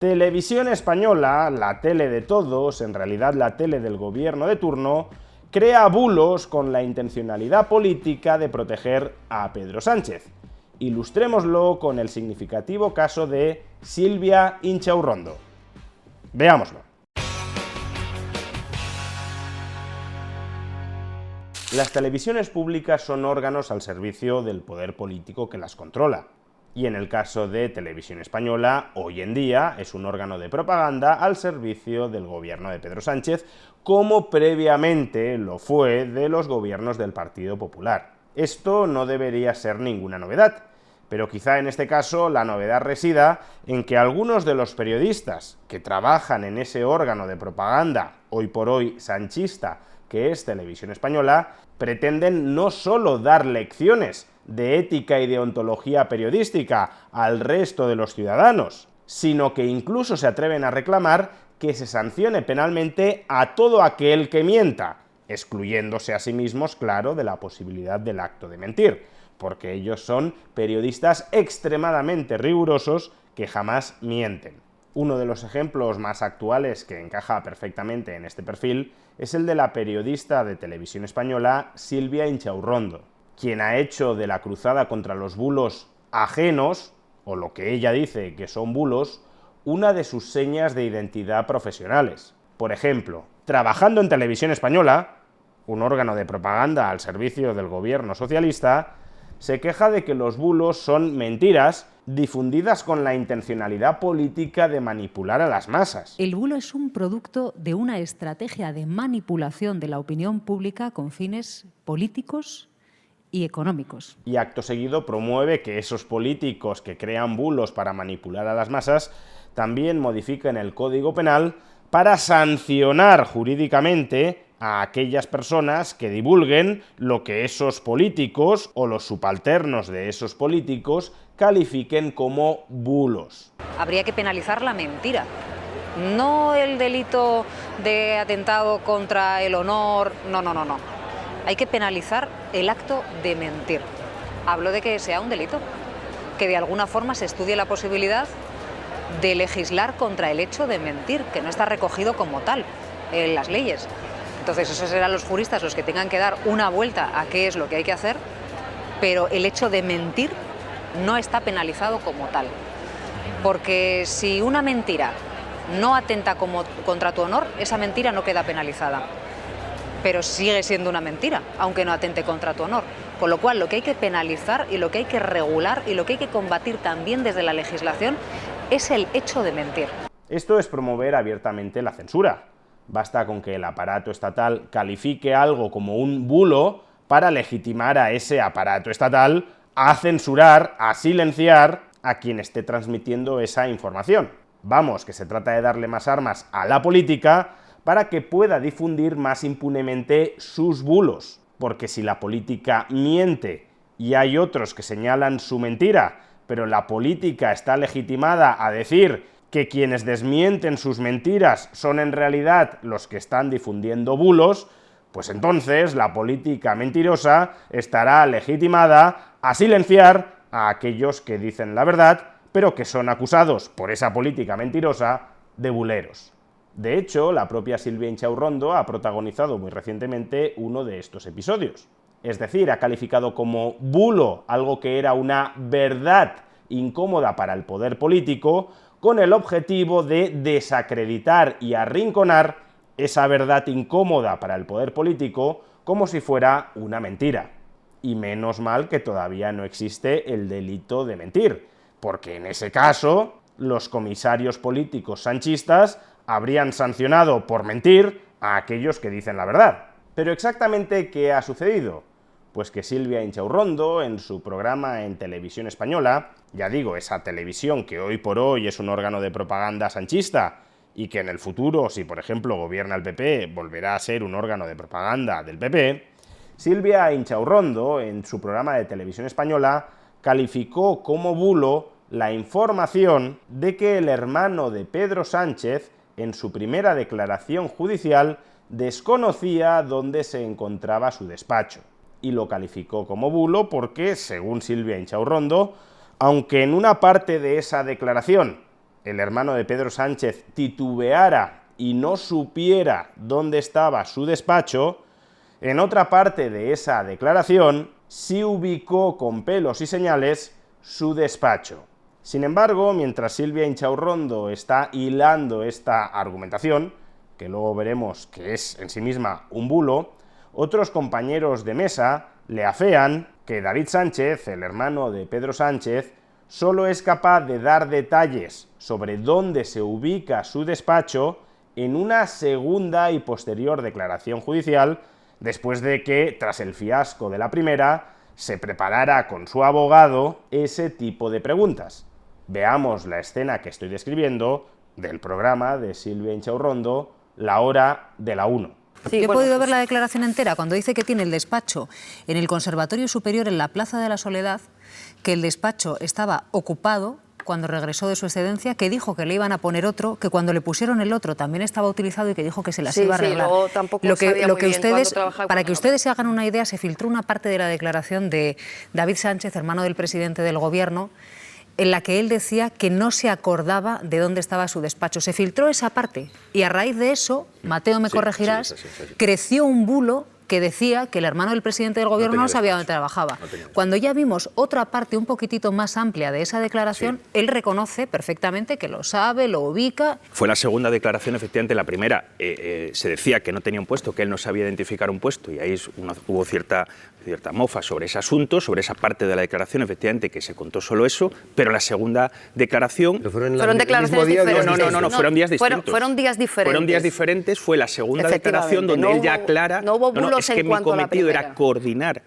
Televisión Española, la tele de todos, en realidad la tele del gobierno de turno, crea bulos con la intencionalidad política de proteger a Pedro Sánchez. Ilustrémoslo con el significativo caso de Silvia Inchaurrondo. Veámoslo. Las televisiones públicas son órganos al servicio del poder político que las controla. Y en el caso de Televisión Española, hoy en día es un órgano de propaganda al servicio del gobierno de Pedro Sánchez, como previamente lo fue de los gobiernos del Partido Popular. Esto no debería ser ninguna novedad, pero quizá en este caso la novedad resida en que algunos de los periodistas que trabajan en ese órgano de propaganda, hoy por hoy sanchista, que es Televisión Española, pretenden no solo dar lecciones de ética y deontología periodística al resto de los ciudadanos, sino que incluso se atreven a reclamar que se sancione penalmente a todo aquel que mienta, excluyéndose a sí mismos, claro, de la posibilidad del acto de mentir, porque ellos son periodistas extremadamente rigurosos que jamás mienten. Uno de los ejemplos más actuales que encaja perfectamente en este perfil es el de la periodista de Televisión Española Silvia Inchaurrondo, quien ha hecho de la cruzada contra los bulos ajenos, o lo que ella dice que son bulos, una de sus señas de identidad profesionales. Por ejemplo, trabajando en Televisión Española, un órgano de propaganda al servicio del gobierno socialista, se queja de que los bulos son mentiras difundidas con la intencionalidad política de manipular a las masas. El bulo es un producto de una estrategia de manipulación de la opinión pública con fines políticos y económicos. Y acto seguido promueve que esos políticos que crean bulos para manipular a las masas también modifiquen el Código Penal para sancionar jurídicamente a aquellas personas que divulguen lo que esos políticos o los subalternos de esos políticos califiquen como bulos. Habría que penalizar la mentira, no el delito de atentado contra el honor, no. Hay que penalizar el acto de mentir. Hablo de que sea un delito, que de alguna forma se estudie la posibilidad de legislar contra el hecho de mentir, que no está recogido como tal en las leyes. Entonces esos serán los juristas los que tengan que dar una vuelta a qué es lo que hay que hacer, pero el hecho de mentir no está penalizado como tal. Porque si una mentira no atenta contra tu honor, esa mentira no queda penalizada. Pero sigue siendo una mentira, aunque no atente contra tu honor. Con lo cual, lo que hay que penalizar y lo que hay que regular y lo que hay que combatir también desde la legislación es el hecho de mentir. Esto es promover abiertamente la censura. Basta con que el aparato estatal califique algo como un bulo para legitimar a ese aparato estatal a censurar, a silenciar a quien esté transmitiendo esa información. Vamos, que se trata de darle más armas a la política para que pueda difundir más impunemente sus bulos. Porque si la política miente y hay otros que señalan su mentira, pero la política está legitimada a decir que quienes desmienten sus mentiras son en realidad los que están difundiendo bulos, pues entonces la política mentirosa estará legitimada a silenciar a aquellos que dicen la verdad, pero que son acusados por esa política mentirosa de buleros. De hecho, la propia Silvia Inchaurrondo ha protagonizado muy recientemente uno de estos episodios. Es decir, ha calificado como bulo algo que era una verdad incómoda para el poder político, con el objetivo de desacreditar y arrinconar esa verdad incómoda para el poder político como si fuera una mentira. Y menos mal que todavía no existe el delito de mentir, porque en ese caso los comisarios políticos sanchistas habrían sancionado por mentir a aquellos que dicen la verdad. Pero exactamente ¿qué ha sucedido? Pues que Silvia Inchaurrondo, en su programa en Televisión Española, ya digo, esa televisión que hoy por hoy es un órgano de propaganda sanchista y que en el futuro, si por ejemplo gobierna el PP, volverá a ser un órgano de propaganda del PP, Silvia Inchaurrondo, en su programa de Televisión Española, calificó como bulo la información de que el hermano de Pedro Sánchez, en su primera declaración judicial, desconocía dónde se encontraba su despacho. Y lo calificó como bulo porque, según Silvia Inchaurrondo, aunque en una parte de esa declaración el hermano de Pedro Sánchez, titubeara y no supiera dónde estaba su despacho, en otra parte de esa declaración sí ubicó con pelos y señales su despacho. Sin embargo, mientras Silvia Inchaurrondo está hilando esta argumentación, que luego veremos que es en sí misma un bulo, otros compañeros de mesa le afean que David Sánchez, el hermano de Pedro Sánchez, solo es capaz de dar detalles sobre dónde se ubica su despacho en una segunda y posterior declaración judicial, después de que, tras el fiasco de la primera, se preparara con su abogado ese tipo de preguntas. Veamos la escena que estoy describiendo del programa de Silvia Inchaurrondo, La Hora de la 1. Sí, Yo he podido ver la declaración entera cuando dice que tiene el despacho en el Conservatorio Superior en la Plaza de la Soledad, que el despacho estaba ocupado cuando regresó de su excedencia, que dijo que le iban a poner otro, que cuando le pusieron el otro también estaba utilizado y que dijo que se las iba a arreglar. Lo que ustedes, para que ustedes se hagan una idea, se filtró una parte de la declaración de David Sánchez, hermano del presidente del Gobierno, en la que él decía que no se acordaba de dónde estaba su despacho. Se filtró esa parte y a raíz de eso, Mateo, me corregirás, creció un bulo que decía que el hermano del presidente del Gobierno no sabía dónde trabajaba. Cuando ya vimos otra parte un poquitito más amplia de esa declaración, él reconoce perfectamente que lo sabe, lo ubica. Fue la segunda declaración, efectivamente. La primera se decía que no tenía un puesto, que él no sabía identificar un puesto, y ahí hubo cierta mofa sobre ese asunto, sobre esa parte de la declaración, efectivamente, que se contó solo eso, pero la segunda declaración... ¿Fueron declaraciones diferentes? No, fueron días distintos. Fueron días diferentes. Fueron días diferentes, fue la segunda declaración donde él ya aclara... No hubo bulos es que mi cometido era coordinar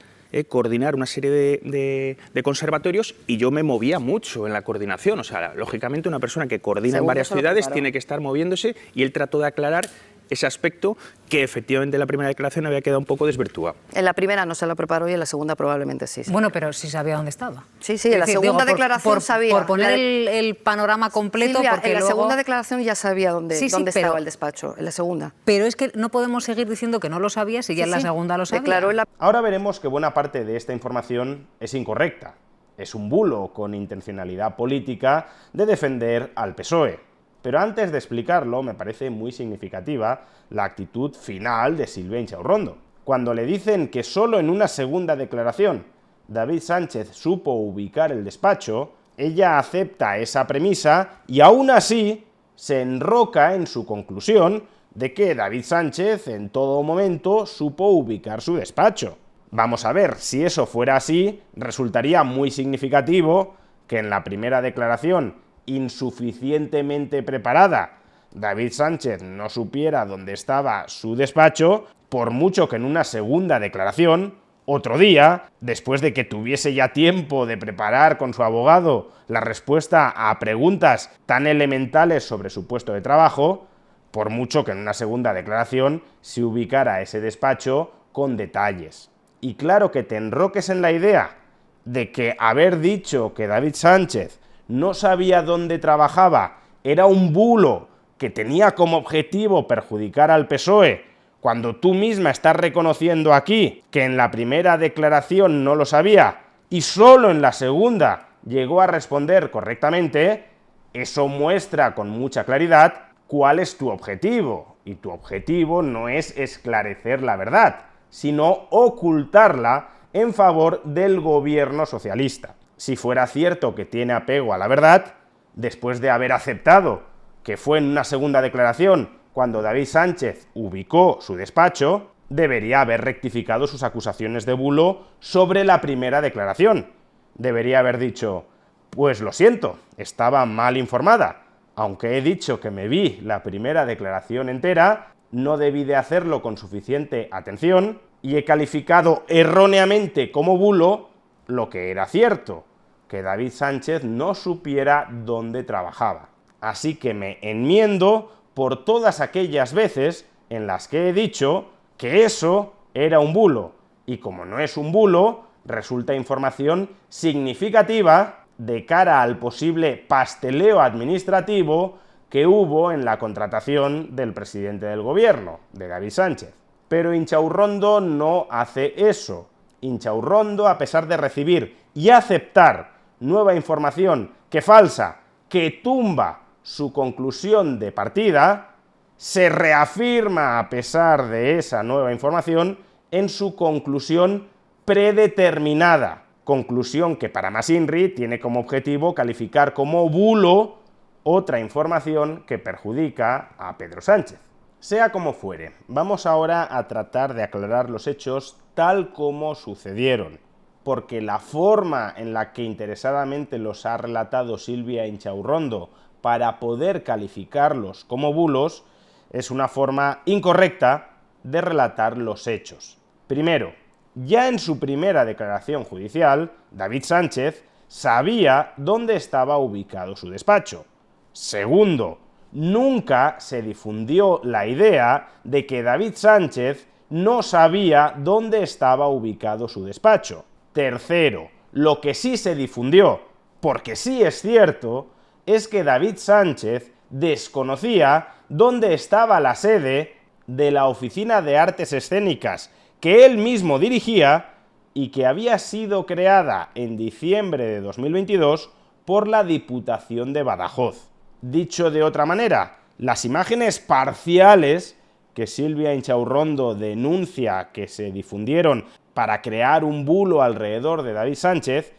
una serie de conservatorios, y yo me movía mucho en la coordinación. O sea, lógicamente una persona que coordina en varias ciudades tiene que estar moviéndose, y él trató de aclarar ese aspecto que efectivamente en la primera declaración había quedado un poco desvirtuado. En la primera no se lo preparó y en la segunda probablemente sí. Bueno, pero sí sabía dónde estaba. Sí, en la segunda declaración sabía. Por poner el panorama completo, Silvia, porque en la luego... segunda declaración ya sabía dónde estaba el despacho, en la segunda. Pero es que no podemos seguir diciendo que no lo sabía si ya en la segunda lo sabía. Ahora veremos que buena parte de esta información es incorrecta. Es un bulo con intencionalidad política de defender al PSOE. Pero antes de explicarlo, me parece muy significativa la actitud final de Silvia Inchaurrondo. Cuando le dicen que solo en una segunda declaración David Sánchez supo ubicar el despacho, ella acepta esa premisa y aún así se enroca en su conclusión de que David Sánchez en todo momento supo ubicar su despacho. Vamos a ver, si eso fuera así, resultaría muy significativo que en la primera declaración insuficientemente preparada, David Sánchez no supiera dónde estaba su despacho, por mucho que en una segunda declaración, otro día, después de que tuviese ya tiempo de preparar con su abogado la respuesta a preguntas tan elementales sobre su puesto de trabajo, por mucho que en una segunda declaración se ubicara ese despacho con detalles. Y claro que te enroques en la idea de que haber dicho que David Sánchez no sabía dónde trabajaba era un bulo que tenía como objetivo perjudicar al PSOE, cuando tú misma estás reconociendo aquí que en la primera declaración no lo sabía y solo en la segunda llegó a responder correctamente, eso muestra con mucha claridad cuál es tu objetivo. Y tu objetivo no es esclarecer la verdad, sino ocultarla en favor del gobierno socialista. Si fuera cierto que tiene apego a la verdad, después de haber aceptado que fue en una segunda declaración cuando David Sánchez ubicó su despacho, debería haber rectificado sus acusaciones de bulo sobre la primera declaración. Debería haber dicho, pues lo siento, estaba mal informada. Aunque he dicho que me vi la primera declaración entera, no debí de hacerlo con suficiente atención y he calificado erróneamente como bulo lo que era cierto, que David Sánchez no supiera dónde trabajaba. Así que me enmiendo por todas aquellas veces en las que he dicho que eso era un bulo, y como no es un bulo, resulta información significativa de cara al posible pasteleo administrativo que hubo en la contratación del presidente del gobierno, de David Sánchez. Pero Inchaurrondo no hace eso. Inchaurrondo, a pesar de recibir y aceptar nueva información que falsa, que tumba su conclusión de partida, se reafirma a pesar de esa nueva información en su conclusión predeterminada, conclusión que para Mas-Inri tiene como objetivo calificar como bulo otra información que perjudica a Pedro Sánchez. Sea como fuere, vamos ahora a tratar de aclarar los hechos tal como sucedieron, porque la forma en la que interesadamente los ha relatado Silvia Inchaurrondo para poder calificarlos como bulos es una forma incorrecta de relatar los hechos. Primero, ya en su primera declaración judicial, David Sánchez sabía dónde estaba ubicado su despacho. Segundo, nunca se difundió la idea de que David Sánchez no sabía dónde estaba ubicado su despacho. Tercero, lo que sí se difundió, porque sí es cierto, es que David Sánchez desconocía dónde estaba la sede de la Oficina de Artes Escénicas que él mismo dirigía y que había sido creada en diciembre de 2022 por la Diputación de Badajoz. Dicho de otra manera, las imágenes parciales que Silvia Inchaurrondo denuncia que se difundieron para crear un bulo alrededor de David Sánchez,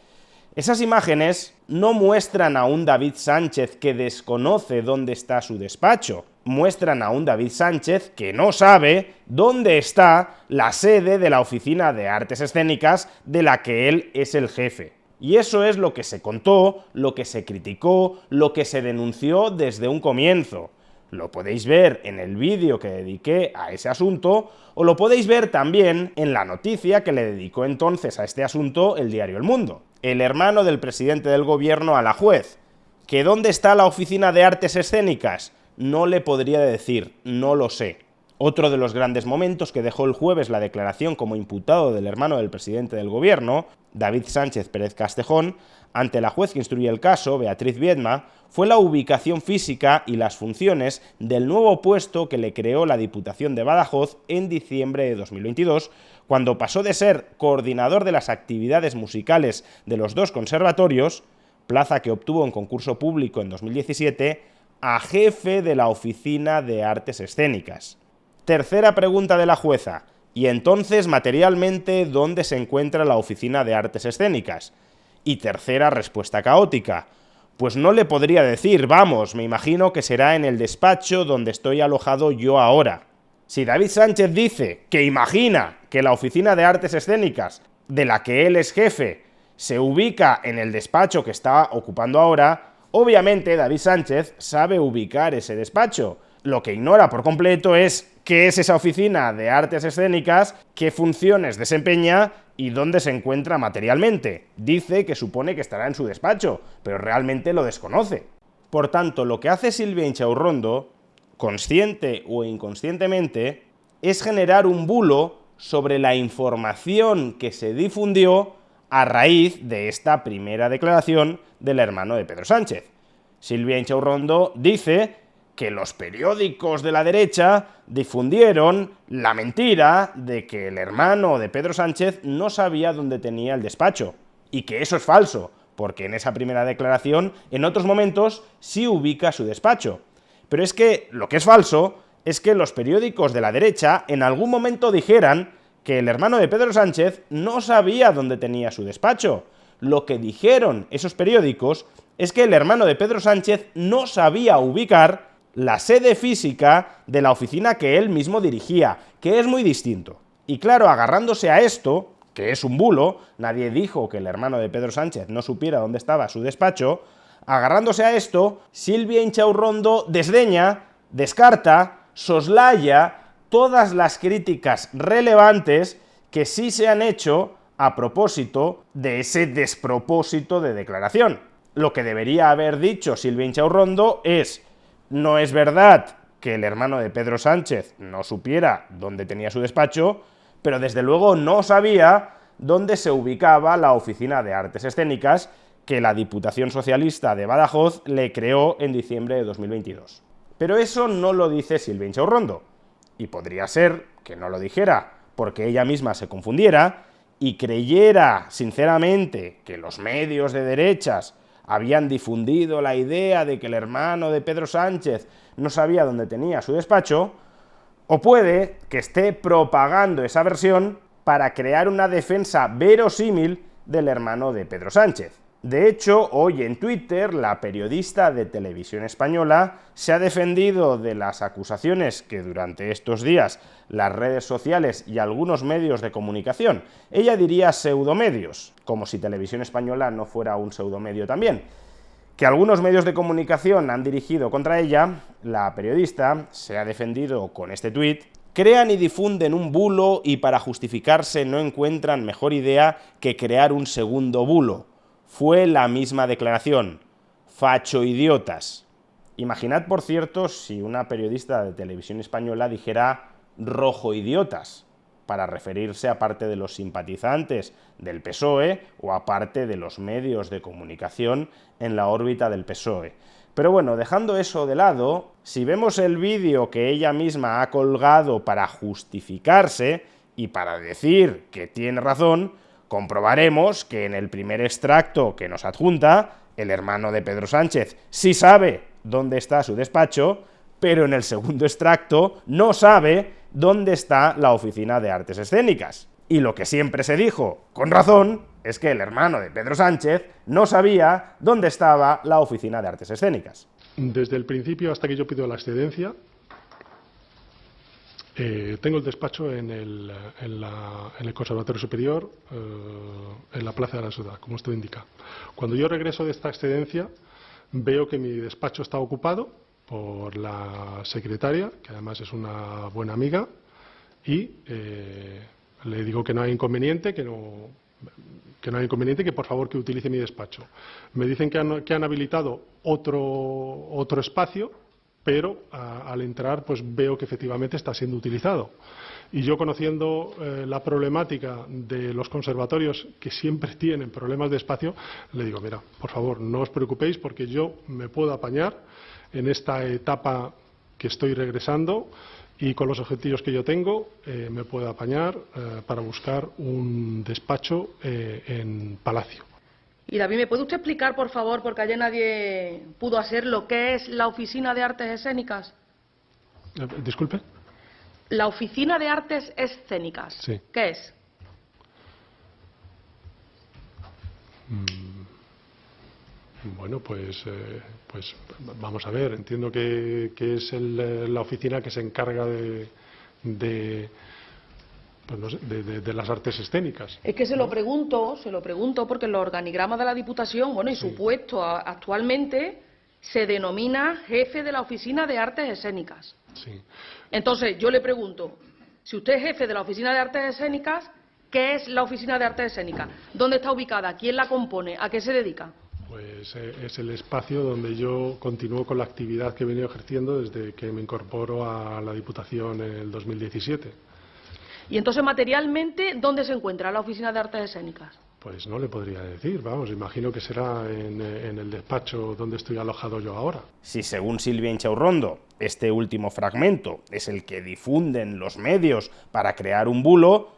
esas imágenes no muestran a un David Sánchez que desconoce dónde está su despacho, muestran a un David Sánchez que no sabe dónde está la sede de la Oficina de Artes Escénicas de la que él es el jefe. Y eso es lo que se contó, lo que se criticó, lo que se denunció desde un comienzo. Lo podéis ver en el vídeo que dediqué a ese asunto, o lo podéis ver también en la noticia que le dedicó entonces a este asunto el diario El Mundo. El hermano del presidente del gobierno a la juez. ¿Que dónde está la Oficina de Artes Escénicas? No le podría decir, no lo sé. Otro de los grandes momentos que dejó el jueves la declaración como imputado del hermano del presidente del gobierno, David Sánchez Pérez Castejón, ante la juez que instruye el caso, Beatriz Viedma, fue la ubicación física y las funciones del nuevo puesto que le creó la Diputación de Badajoz en diciembre de 2022, cuando pasó de ser coordinador de las actividades musicales de los dos conservatorios, plaza que obtuvo en concurso público en 2017, a jefe de la Oficina de Artes Escénicas. Tercera pregunta de la jueza. ¿Y entonces, materialmente, dónde se encuentra la Oficina de Artes Escénicas? Y tercera respuesta caótica. Pues no le podría decir, vamos, me imagino que será en el despacho donde estoy alojado yo ahora. Si David Sánchez dice que imagina que la Oficina de Artes Escénicas, de la que él es jefe, se ubica en el despacho que está ocupando ahora, obviamente David Sánchez sabe ubicar ese despacho. Lo que ignora por completo es qué es esa Oficina de Artes Escénicas, qué funciones desempeña y dónde se encuentra materialmente. Dice que supone que estará en su despacho, pero realmente lo desconoce. Por tanto, lo que hace Silvia Inchaurrondo, consciente o inconscientemente, es generar un bulo sobre la información que se difundió a raíz de esta primera declaración del hermano de Pedro Sánchez. Silvia Inchaurrondo dice que los periódicos de la derecha difundieron la mentira de que el hermano de Pedro Sánchez no sabía dónde tenía el despacho, y que eso es falso, porque en esa primera declaración, en otros momentos, sí ubica su despacho. Pero es que lo que es falso es que los periódicos de la derecha en algún momento dijeran que el hermano de Pedro Sánchez no sabía dónde tenía su despacho. Lo que dijeron esos periódicos es que el hermano de Pedro Sánchez no sabía ubicar la sede física de la oficina que él mismo dirigía, que es muy distinto. Y claro, agarrándose a esto, que es un bulo, nadie dijo que el hermano de Pedro Sánchez no supiera dónde estaba su despacho, agarrándose a esto, Silvia Inchaurrondo desdeña, descarta, soslaya todas las críticas relevantes que sí se han hecho a propósito de ese despropósito de declaración. Lo que debería haber dicho Silvia Inchaurrondo es: no es verdad que el hermano de Pedro Sánchez no supiera dónde tenía su despacho, pero desde luego no sabía dónde se ubicaba la Oficina de Artes Escénicas que la Diputación Socialista de Badajoz le creó en diciembre de 2022. Pero eso no lo dice Silvia Inchaurrondo, y podría ser que no lo dijera porque ella misma se confundiera y creyera sinceramente que los medios de derechas habían difundido la idea de que el hermano de Pedro Sánchez no sabía dónde tenía su despacho, o puede que esté propagando esa versión para crear una defensa verosímil del hermano de Pedro Sánchez. De hecho, hoy en Twitter, la periodista de Televisión Española se ha defendido de las acusaciones que durante estos días las redes sociales y algunos medios de comunicación, ella diría pseudomedios, como si Televisión Española no fuera un pseudomedio también, que algunos medios de comunicación han dirigido contra ella. La periodista se ha defendido con este tuit: crean y difunden un bulo y para justificarse no encuentran mejor idea que crear un segundo bulo. Fue la misma declaración. Fachoidiotas. Imaginad, por cierto, si una periodista de Televisión Española dijera rojoidiotas, para referirse a parte de los simpatizantes del PSOE o a parte de los medios de comunicación en la órbita del PSOE. Pero bueno, dejando eso de lado, si vemos el vídeo que ella misma ha colgado para justificarse y para decir que tiene razón, comprobaremos que en el primer extracto que nos adjunta, el hermano de Pedro Sánchez sí sabe dónde está su despacho, pero en el segundo extracto no sabe dónde está la Oficina de Artes Escénicas. Y lo que siempre se dijo, con razón, es que el hermano de Pedro Sánchez no sabía dónde estaba la Oficina de Artes Escénicas. Desde el principio hasta que yo pido la excedencia, tengo el despacho en el Conservatorio Superior, en la Plaza de la Ciudad, como usted indica. Cuando yo regreso de esta excedencia, veo que mi despacho está ocupado por la secretaria, que además es una buena amiga, y le digo que no hay inconveniente, que por favor que utilice mi despacho. Me dicen que han habilitado otro espacio, pero al entrar pues veo que efectivamente está siendo utilizado. Y yo, conociendo la problemática de los conservatorios, que siempre tienen problemas de espacio, le digo: mira, por favor, no os preocupéis porque yo me puedo apañar en esta etapa que estoy regresando, y con los objetivos que yo tengo me puedo apañar para buscar un despacho en Palacio. Y David, ¿me puede usted explicar, por favor, porque ayer nadie pudo hacer, lo que es la Oficina de Artes Escénicas? Disculpe. La Oficina de Artes Escénicas. Sí. ¿Qué es? Bueno, pues vamos a ver. Entiendo que es la oficina que se encarga de las artes escénicas. Es que se lo pregunto porque en los organigramas de la Diputación, bueno, y Sí. su puesto actualmente se denomina jefe de la Oficina de Artes Escénicas. Sí. Entonces, yo le pregunto, si usted es jefe de la Oficina de Artes Escénicas, ¿qué es la Oficina de Artes Escénicas? ¿Dónde está ubicada? ¿Quién la compone? ¿A qué se dedica? Pues es el espacio donde yo continúo con la actividad que he venido ejerciendo desde que me incorporo a la Diputación en el 2017. Y entonces, materialmente, ¿dónde se encuentra la Oficina de Artes Escénicas? Pues no le podría decir, vamos, imagino que será en el despacho donde estoy alojado yo ahora. Si, según Silvia Inchaurrondo, este último fragmento es el que difunden los medios para crear un bulo,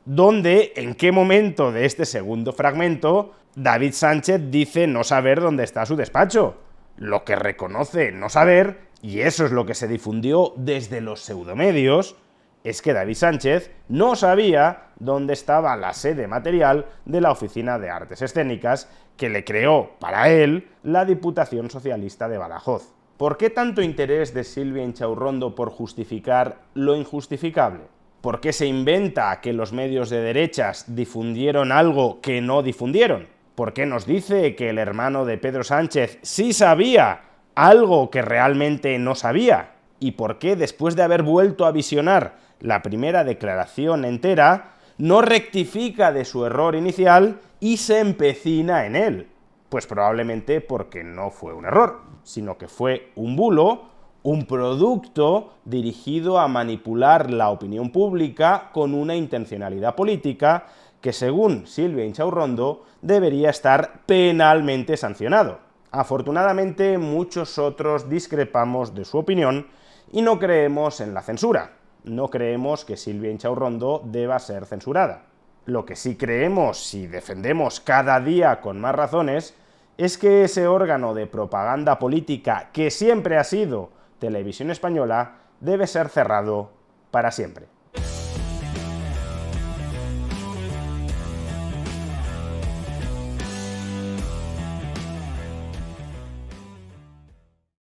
¿dónde, en qué momento de este segundo fragmento, David Sánchez dice no saber dónde está su despacho? Lo que reconoce no saber, y eso es lo que se difundió desde los pseudomedios, es que David Sánchez no sabía dónde estaba la sede material de la Oficina de Artes Escénicas que le creó para él la Diputación Socialista de Badajoz. ¿Por qué tanto interés de Silvia Inchaurrondo por justificar lo injustificable? ¿Por qué se inventa que los medios de derechas difundieron algo que no difundieron? ¿Por qué nos dice que el hermano de Pedro Sánchez sí sabía algo que realmente no sabía? ¿Y por qué, después de haber vuelto a visionar la primera declaración entera, no rectifica de su error inicial y se empecina en él? Pues probablemente porque no fue un error, sino que fue un bulo, un producto dirigido a manipular la opinión pública con una intencionalidad política que, según Silvia Inchaurrondo, debería estar penalmente sancionado. Afortunadamente, muchos otros discrepamos de su opinión y no creemos en la censura. No creemos que Silvia Inchaurrondo deba ser censurada. Lo que sí creemos y defendemos cada día con más razones es que ese órgano de propaganda política que siempre ha sido Televisión Española debe ser cerrado para siempre.